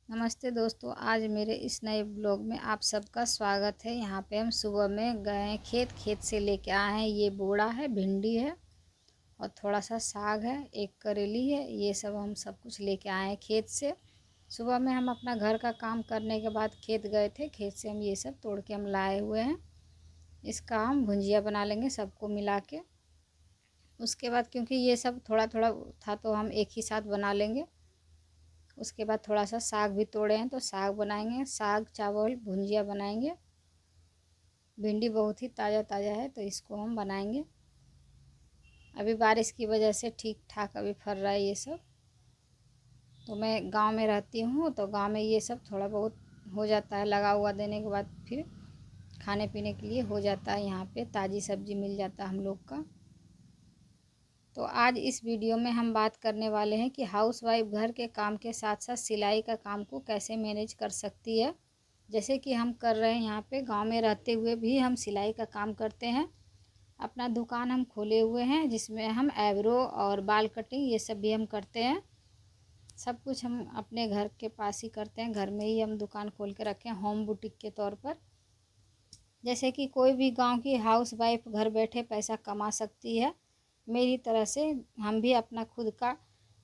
नमस्ते दोस्तों, आज मेरे इस नए ब्लॉग में आप सबका स्वागत है। यहाँ पे हम सुबह में गए हैं खेत से लेके आए हैं। ये बोड़ा है, भिंडी है और थोड़ा सा साग है, एक करेली है। ये सब हम सब कुछ लेके आए हैं खेत से। सुबह में हम अपना घर का काम करने के बाद खेत गए थे। खेत से हम ये सब तोड़ के हम लाए हुए हैं। इसका हम भुंजिया बना लेंगे सबको मिला के। उसके बाद क्योंकि ये सब थोड़ा थोड़ा था तो हम एक ही साथ बना लेंगे। उसके बाद थोड़ा सा साग भी तोड़े हैं तो साग बनाएंगे, साग चावल भुंजिया बनाएंगे। भिंडी बहुत ही ताज़ा ताज़ा है तो इसको हम बनाएंगे। अभी बारिश की वजह से ठीक ठाक अभी फर रहा है ये सब। तो मैं गांव में रहती हूँ तो गांव में ये सब थोड़ा बहुत हो जाता है, लगा हुआ देने के बाद फिर खाने पीने के लिए हो जाता है। यहाँ पे ताज़ी सब्जी मिल जाता है हम लोग का। तो आज इस वीडियो में हम बात करने वाले हैं कि हाउसवाइफ घर के काम के साथ साथ सिलाई का काम को कैसे मैनेज कर सकती है। जैसे कि हम कर रहे हैं, यहाँ पे गांव में रहते हुए भी हम सिलाई का काम करते हैं। अपना दुकान हम खोले हुए हैं जिसमें हम आईब्रो और बाल कटिंग ये सब भी हम करते हैं। सब कुछ हम अपने घर के पास ही करते हैं, घर में ही हम दुकान खोल के रखे हैं होम बुटीक के तौर पर। जैसे कि कोई भी गांव की हाउसवाइफ घर बैठे पैसा कमा सकती है, मेरी तरह से हम भी अपना खुद का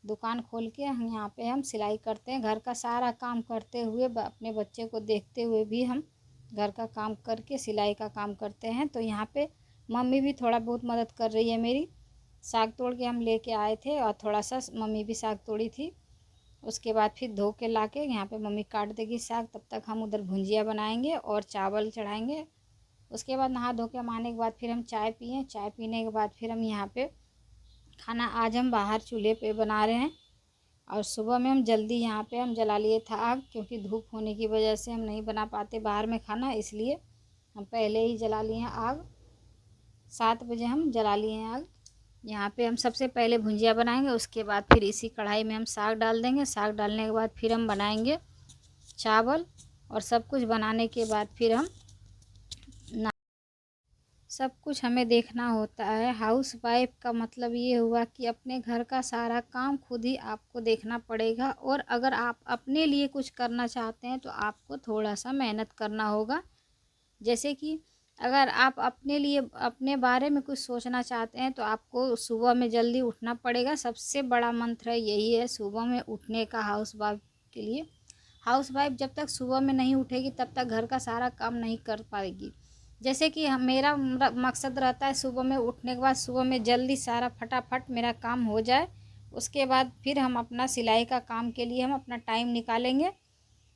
दुकान खोल के हम यहाँ पे हम सिलाई करते हैं। घर का सारा काम करते हुए अपने बच्चे को देखते हुए भी हम घर का काम करके सिलाई का काम करते हैं। तो यहाँ पे मम्मी भी थोड़ा बहुत मदद कर रही है मेरी। साग तोड़ के हम लेके आए थे और थोड़ा सा मम्मी भी साग तोड़ी थी। उसके बाद फिर धो के ला के यहाँ पे मम्मी काट देगी साग, तब तक हम उधर भुंजिया बनाएंगे और चावल चढ़ाएंगे। उसके बाद नहा धो के हम आने के बाद फिर हम चाय पिए। चाय पीने के बाद फिर हम यहाँ पे खाना आज हम बाहर चूल्हे पे बना रहे हैं। और सुबह में हम जल्दी यहाँ पे हम जला लिए था आग, क्योंकि धूप होने की वजह से हम नहीं बना पाते बाहर में खाना, इसलिए हम पहले ही जला लिए हैं आग। 7 बजे हम जला लिए हैं आग। यहाँ पे हम सबसे पहले भुंजिया बनाएंगे, उसके बाद फिर इसी कढ़ाई में हम साग डाल देंगे। साग डालने के बाद फिर हम बनाएंगे चावल। और सब कुछ बनाने के बाद फिर हम सब कुछ हमें देखना होता है। हाउस वाइफ का मतलब ये हुआ कि अपने घर का सारा काम खुद ही आपको देखना पड़ेगा। और अगर आप अपने लिए कुछ करना चाहते हैं तो आपको थोड़ा सा मेहनत करना होगा। जैसे कि अगर आप अपने लिए अपने बारे में कुछ सोचना चाहते हैं तो आपको सुबह में जल्दी उठना पड़ेगा। सबसे बड़ा मंत्र यही है सुबह में उठने का हाउस वाइफ के लिए। हाउस वाइफ जब तक सुबह में नहीं उठेगी तब तक घर का सारा काम नहीं कर पाएगी। जैसे कि मेरा मकसद रहता है सुबह में उठने के बाद सुबह में जल्दी सारा फटाफट मेरा काम हो जाए। उसके बाद फिर हम अपना सिलाई का काम के लिए हम अपना टाइम निकालेंगे।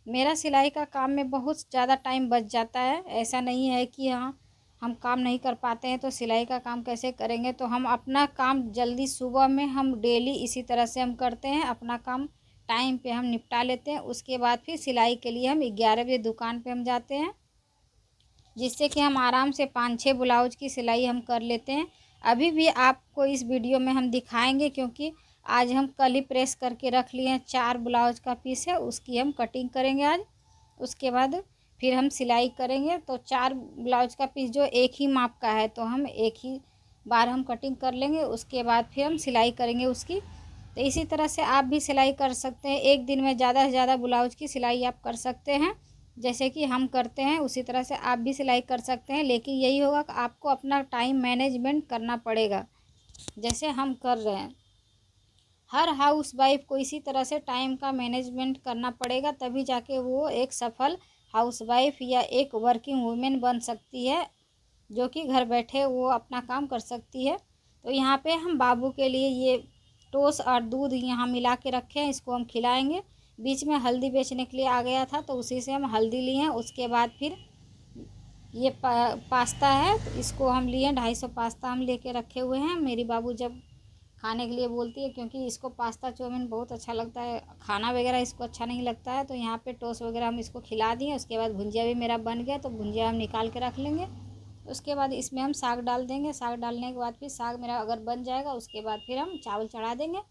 मेरा सिलाई का काम में बहुत ज़्यादा टाइम बच जाता है। ऐसा नहीं है कि हाँ हम काम नहीं कर पाते हैं तो सिलाई का काम कैसे करेंगे। तो हम अपना काम जल्दी सुबह में हम डेली इसी तरह से हम करते हैं, अपना काम टाइम पे हम निपटा लेते हैं। उसके बाद फिर सिलाई के लिए हम 11 बजे दुकान पे हम जाते हैं, जिससे कि हम आराम से 5-6 ब्लाउज की सिलाई हम कर लेते हैं। अभी भी आपको इस वीडियो में हम दिखाएंगे, क्योंकि आज हम कल ही प्रेस करके रख लिए हैं। 4 ब्लाउज का पीस है, उसकी हम कटिंग करेंगे आज। उसके बाद फिर हम सिलाई करेंगे। तो 4 ब्लाउज का पीस जो एक ही माप का है तो हम एक ही बार हम कटिंग कर लेंगे। उसके बाद फिर हम सिलाई करेंगे उसकी। तो इसी तरह से आप भी सिलाई कर सकते हैं। एक दिन में ज़्यादा से ज़्यादा ब्लाउज की सिलाई आप कर सकते हैं, जैसे कि हम करते हैं उसी तरह से आप भी सिलाई कर सकते हैं। लेकिन यही होगा कि आपको अपना टाइम मैनेजमेंट करना पड़ेगा, जैसे हम कर रहे हैं। हर हाउस वाइफ को इसी तरह से टाइम का मैनेजमेंट करना पड़ेगा, तभी जाके वो एक सफल हाउस वाइफ या एक वर्किंग वुमेन बन सकती है, जो कि घर बैठे वो अपना काम कर सकती है। तो यहाँ पे हम बाबू के लिए ये टोस और दूध यहाँ मिला के रखे हैं, इसको हम खिलाएंगे। बीच में हल्दी बेचने के लिए आ गया था तो उसी से हम हल्दी लिए हैं। उसके बाद फिर ये पास्ता है तो इसको हम लिए 250 पास्ता हम लेके रखे हुए हैं। मेरी बाबू जब खाने के लिए बोलती है, क्योंकि इसको पास्ता चाउमीन बहुत अच्छा लगता है, खाना वगैरह इसको अच्छा नहीं लगता है। तो यहाँ पे टोस्ट वगैरह हम इसको खिला दिए। उसके बाद भुंजिया भी मेरा बन गया तो भुंजिया हम निकाल के रख लेंगे। उसके बाद इसमें हम साग डाल देंगे। साग डालने के बाद फिर साग मेरा अगर बन जाएगा उसके बाद फिर हम चावल चढ़ा देंगे।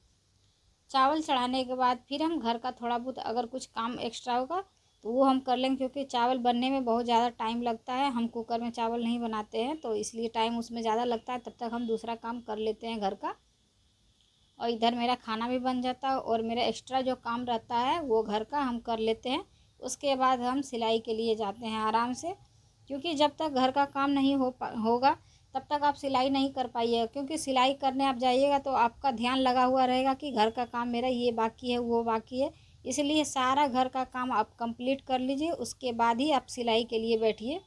चावल चढ़ाने के बाद फिर हम घर का थोड़ा बहुत अगर कुछ काम एक्स्ट्रा होगा तो वो हम कर लेंगे, क्योंकि चावल बनने में बहुत ज़्यादा टाइम लगता है। हम कुकर में चावल नहीं बनाते हैं तो इसलिए टाइम उसमें ज़्यादा लगता है। तब तक हम दूसरा काम कर लेते हैं घर का। और इधर मेरा खाना भी बन जाता है और मेरा एक्स्ट्रा जो काम रहता है वो घर का हम कर लेते हैं। उसके बाद हम सिलाई के लिए जाते हैं आराम से, क्योंकि जब तक घर का काम नहीं होगा तब तक आप सिलाई नहीं कर पाइएगा, क्योंकि सिलाई करने आप जाइएगा तो आपका ध्यान लगा हुआ रहेगा कि घर का काम मेरा ये बाकी है वो बाकी है। इसलिए सारा घर का काम आप कंप्लीट कर लीजिए, उसके बाद ही आप सिलाई के लिए बैठिए,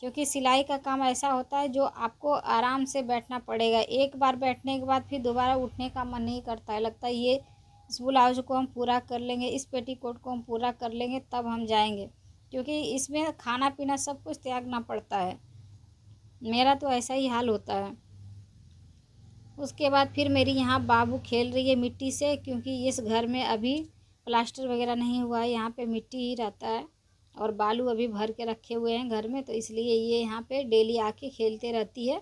क्योंकि सिलाई का काम ऐसा होता है जो आपको आराम से बैठना पड़ेगा। एक बार बैठने के बाद फिर दोबारा उठने का मन नहीं करता है, लगता है ये इस ब्लाउज को हम पूरा कर लेंगे, इस पेटीकोट को हम पूरा कर लेंगे तब हम जाएंगे, क्योंकि इसमें खाना पीना सब कुछ त्यागना पड़ता है। मेरा तो ऐसा ही हाल होता है। उसके बाद फिर मेरी यहाँ बाबू खेल रही है मिट्टी से, क्योंकि इस घर में अभी प्लास्टर वगैरह नहीं हुआ है, यहाँ पे मिट्टी ही रहता है और बालू अभी भर के रखे हुए हैं घर में, तो इसलिए ये यहाँ पे डेली आके खेलते रहती है।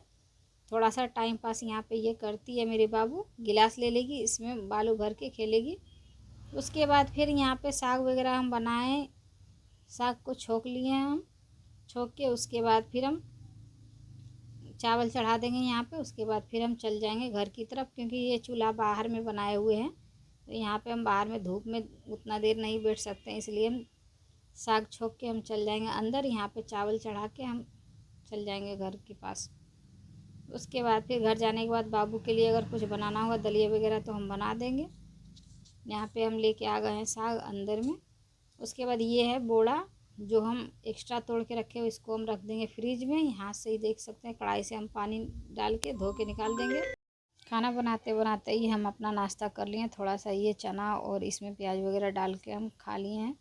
थोड़ा सा टाइम पास यहाँ पे ये करती है मेरी बाबू, गिलास ले लेगी, इसमें बालू भर के खेलेगी। उसके बाद फिर यहाँ पे साग वगैरह हम बनाएं, साग को छोंक लिए हैं हम, छोंक के उसके बाद फिर हम चावल चढ़ा देंगे यहाँ पे। उसके बाद फिर हम चल जाएंगे घर की तरफ, क्योंकि ये चूल्हा बाहर में बनाए हुए हैं, तो यहाँ पे हम बाहर में धूप में उतना देर नहीं बैठ सकते हैं, इसलिए हम साग छोंक के हम चल जाएंगे अंदर। यहाँ पे चावल चढ़ा के हम चल जाएंगे घर के पास। उसके बाद फिर घर जाने के बाद बाबू के लिए अगर कुछ बनाना होगा दलिया वगैरह तो हम बना देंगे। यहाँ पे हम लेके आ गए हैं साग अंदर में। उसके बाद ये है बोड़ा जो हम एक्स्ट्रा तोड़ के रखे हुए, इसको हम रख देंगे फ्रिज में। यहाँ से ही देख सकते हैं कढ़ाई से हम पानी डाल के धो के निकाल देंगे। खाना बनाते बनाते ही हम अपना नाश्ता कर लिए, थोड़ा सा ये चना और इसमें प्याज वगैरह डाल के हम खा लिए हैं।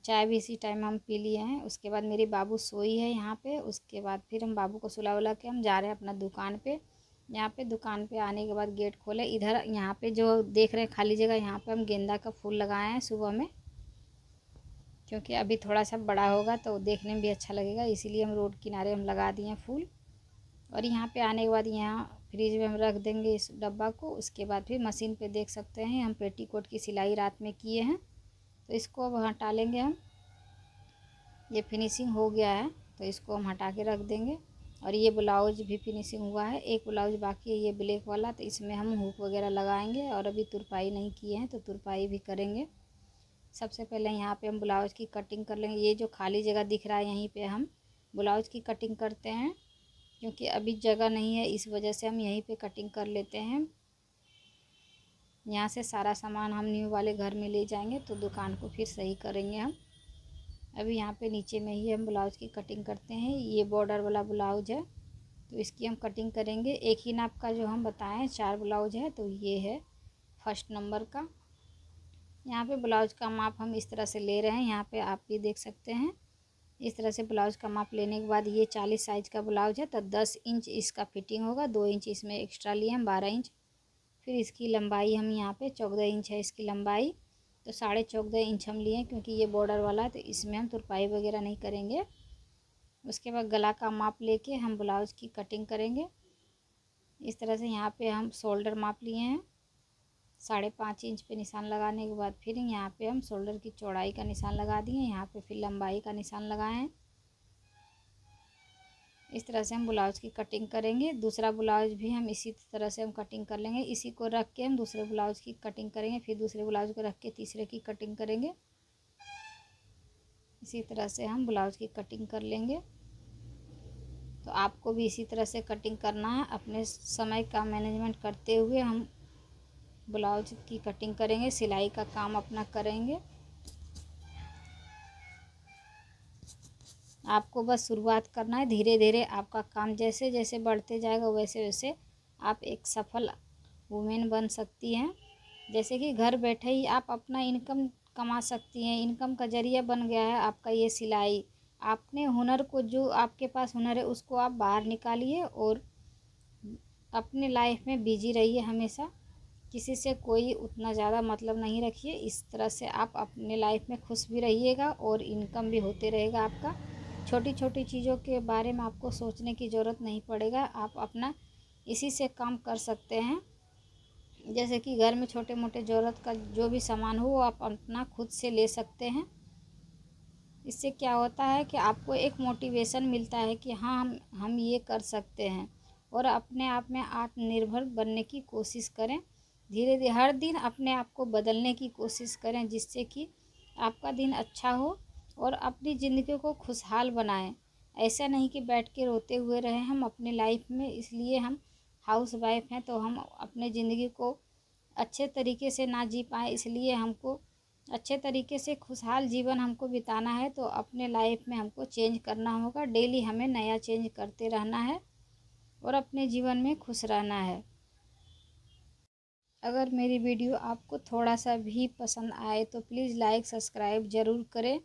चाय भी इसी टाइम हम पी लिए हैं। उसके बाद मेरी बाबू सोई है यहाँ पे। उसके बाद फिर हम बाबू को सुला उला के हम जा रहे हैं अपना दुकान पे। यहाँ पे दुकान पे आने के बाद गेट खोले, इधर यहाँ पे जो देख रहे हैं खाली जगह, यहाँ पे हम गेंदा का फूल लगाए हैं सुबह में, क्योंकि अभी थोड़ा सा बड़ा होगा तो देखने में भी अच्छा लगेगा, इसीलिए हम रोड किनारे हम लगा दिए हैं फूल। और यहाँ पे आने के बाद यहाँ फ्रिज में हम रख देंगे इस डब्बा को। उसके बाद फिर मशीन पे देख सकते हैं हम पेटीकोट की सिलाई रात में किए हैं, तो इसको अब हटा लेंगे हम। ये फिनिशिंग हो गया है तो इसको हम हटा के रख देंगे। और ये ब्लाउज भी फिनिशिंग हुआ है, एक ब्लाउज बाकी है ये ब्लैक वाला, तो इसमें हम हुक वगैरह लगाएंगे। और अभी तुरपाई नहीं किए हैं तो तुरपाई भी करेंगे। सबसे पहले यहाँ पे हम ब्लाउज की कटिंग कर लेंगे। ये जो खाली जगह दिख रहा है यहीं पे हम ब्लाउज की कटिंग करते हैं, क्योंकि अभी जगह नहीं है इस वजह से हम यहीं पे कटिंग कर लेते हैं। यहाँ से सारा सामान हम न्यू वाले घर में ले जाएंगे तो दुकान को फिर सही करेंगे हम। अभी यहाँ पे नीचे में ही हम ब्लाउज की कटिंग करते हैं। ये बॉर्डर वाला ब्लाउज है तो इसकी हम कटिंग करेंगे। एक ही नाप का जो हम बताएं 4 ब्लाउज है, तो ये है फर्स्ट नंबर का। यहाँ पे ब्लाउज का माप हम इस तरह से ले रहे हैं, यहाँ पे आप भी देख सकते हैं। इस तरह से ब्लाउज का माप लेने के बाद ये 40 साइज़ का ब्लाउज है तो 10 इंच इसका फिटिंग होगा, 2 इंच इसमें एक्स्ट्रा लिए हम 12 इंच। फिर इसकी लंबाई हम यहाँ पे 14 इंच है इसकी लंबाई, तो 14.5 इंच हम लिए, क्योंकि ये बॉर्डर वाला है तो इसमें हम तुरपाई वगैरह नहीं करेंगे। उसके बाद गला का माप लेके हम ब्लाउज की कटिंग करेंगे। इस तरह से यहाँ पे हम शोल्डर माप लिए हैं 5.5 इंच पे निशान लगाने के बाद फिर यहाँ पे हम शोल्डर की चौड़ाई का निशान लगा दिए, यहाँ पे फिर लंबाई का निशान लगाए हैं। इस तरह से हम ब्लाउज की कटिंग करेंगे। दूसरा ब्लाउज भी हम इसी तरह से हम कटिंग कर लेंगे। इसी को रख के हम दूसरे ब्लाउज की कटिंग करेंगे, फिर दूसरे ब्लाउज को रख के तीसरे की कटिंग करेंगे। इसी तरह से हम ब्लाउज की कटिंग कर लेंगे। तो आपको भी इसी तरह से कटिंग करना है। अपने समय का मैनेजमेंट करते हुए हम ब्लाउज की कटिंग करेंगे, सिलाई का काम अपना करेंगे। आपको बस शुरुआत करना है, धीरे धीरे आपका काम जैसे जैसे बढ़ते जाएगा वैसे वैसे आप एक सफल वुमेन बन सकती हैं। जैसे कि घर बैठे ही आप अपना इनकम कमा सकती हैं। इनकम का ज़रिया बन गया है आपका ये सिलाई। आपने हुनर को, जो आपके पास हुनर है उसको आप बाहर निकालिए और अपने लाइफ में बिजी रहिए हमेशा। किसी से कोई उतना ज़्यादा मतलब नहीं रखिए। इस तरह से आप अपने लाइफ में खुश भी रहिएगा और इनकम भी होते रहेगा आपका। छोटी छोटी चीज़ों के बारे में आपको सोचने की ज़रूरत नहीं पड़ेगा, आप अपना इसी से काम कर सकते हैं। जैसे कि घर में छोटे मोटे ज़रूरत का जो भी सामान हो वो आप अपना खुद से ले सकते हैं। इससे क्या होता है कि आपको एक मोटिवेशन मिलता है कि हाँ हम ये कर सकते हैं, और अपने आप में आत्मनिर्भर बनने की कोशिश करें। धीरे धीरे हर दिन अपने आप को बदलने की कोशिश करें, जिससे कि आपका दिन अच्छा हो और अपनी ज़िंदगी को खुशहाल बनाएं। ऐसा नहीं कि बैठ के रोते हुए रहें हम अपनी लाइफ में। इसलिए हम हाउस वाइफ हैं तो हम अपने ज़िंदगी को अच्छे तरीके से ना जी पाएँ, इसलिए हमको अच्छे तरीके से खुशहाल जीवन हमको बिताना है। तो अपने लाइफ में हमको चेंज करना होगा, डेली हमें नया चेंज करते रहना है और अपने जीवन में खुश रहना है। अगर मेरी वीडियो आपको थोड़ा सा भी पसंद आए तो प्लीज़ लाइक सब्सक्राइब ज़रूर करें।